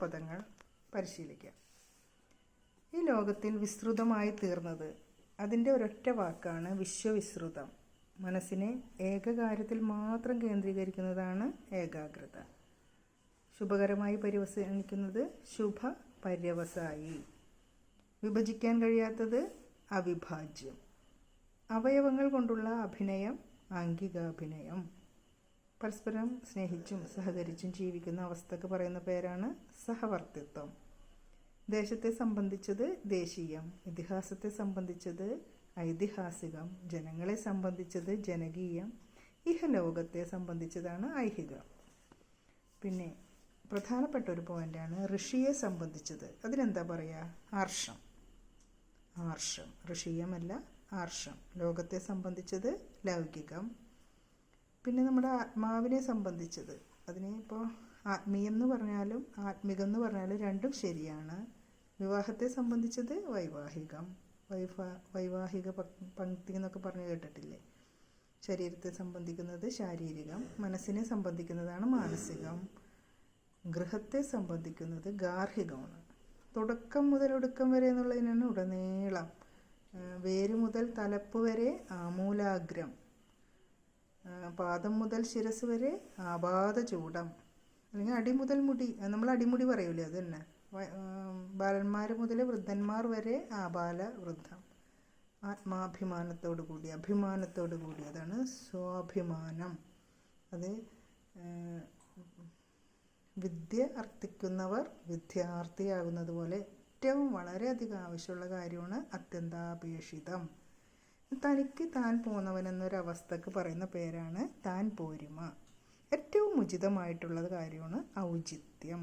പദങ്ങൾ പരിശീലിക്കാം. ഈ ലോകത്തിൽ വിസ്തൃതമായി തീർന്നത് അതിൻ്റെ ഒരൊറ്റ വാക്കാണ് വിശ്വവിസ്തൃതം. മനസ്സിനെ ഏകകാര്യത്തിൽ മാത്രം കേന്ദ്രീകരിക്കുന്നതാണ് ഏകാഗ്രത. ശുഭകരമായി പര്യവസാനിക്കുന്നത് ശുഭ പര്യവസായി. വിഭജിക്കാൻ കഴിയാത്തത് അവിഭാജ്യം. അവയവങ്ങൾ കൊണ്ടുള്ള അഭിനയം ആംഗികാഭിനയം. പരസ്പരം സ്നേഹിച്ചും സഹകരിച്ചും ജീവിക്കുന്ന അവസ്ഥക്ക് പറയുന്ന പേരാണ് സഹവർത്തിത്വം. ദേശത്തെ സംബന്ധിച്ചത് ദേശീയം, ഇതിഹാസത്തെ സംബന്ധിച്ചത് ഐതിഹാസികം, ജനങ്ങളെ സംബന്ധിച്ചത് ജനകീയം, ഇഹലോകത്തെ സംബന്ധിച്ചതാണ് ഐഹികം. പിന്നെ പ്രധാനപ്പെട്ട ഒരു പോയിൻ്റാണ് ഋഷിയെ സംബന്ധിച്ചത്. അതിനെന്താ പറയുക? ആർഷം. ആർഷം ഋഷീയമല്ല, ആർഷം. ലോകത്തെ സംബന്ധിച്ചത് ലൗകികം. പിന്നെ നമ്മുടെ ആത്മാവിനെ സംബന്ധിച്ചത്, അതിനെ ഇപ്പോൾ ആത്മീയം എന്ന് പറഞ്ഞാലും ആത്മികം എന്ന് പറഞ്ഞാലും രണ്ടും ശരിയാണ്. വിവാഹത്തെ സംബന്ധിച്ചത് വൈവാഹികം. വൈവാഹിക പങ്ക്തി എന്നൊക്കെ പറഞ്ഞ് കേട്ടിട്ടില്ലേ? ശരീരത്തെ സംബന്ധിക്കുന്നത് ശാരീരികം, മനസ്സിനെ സംബന്ധിക്കുന്നതാണ് മാനസികം, ഗൃഹത്തെ സംബന്ധിക്കുന്നത് ഗാർഹികമാണ്. തുടക്കം മുതൽ ഒടുക്കം വരെ എന്നുള്ളതിനാണ് ഉടനീളം. വേര് മുതൽ തലപ്പ് വരെ ആമൂലാഗ്രം, പാദം മുതൽ ശിരസ് വരെ ആപാദചൂടം, അല്ലെങ്കിൽ അടി മുതൽ മുടി, നമ്മൾ അടിമുടി പറയൂലേ, അത് തന്നെ. ബാലന്മാർ മുതൽ വൃദ്ധന്മാർ വരെ ആബാല വൃദ്ധം. ആത്മാഭിമാനത്തോടു കൂടി, അഭിമാനത്തോടു കൂടി, അതാണ് സ്വാഭിമാനം. അത് വിദ്യ അർത്ഥിക്കുന്നവർ വിദ്യാർത്ഥിയാകുന്നത് പോലെ ഏറ്റവും വളരെയധികം ആവശ്യമുള്ള കാര്യമാണ് അത്യന്താപേക്ഷിതം. തനിക്ക് താൻ പോന്നവനെന്നൊരവസ്ഥക്ക് പറയുന്ന പേരാണ് താൻ പോരിമ. ഏറ്റവും ഉചിതമായിട്ടുള്ളത് കാര്യമാണ് ഔചിത്യം.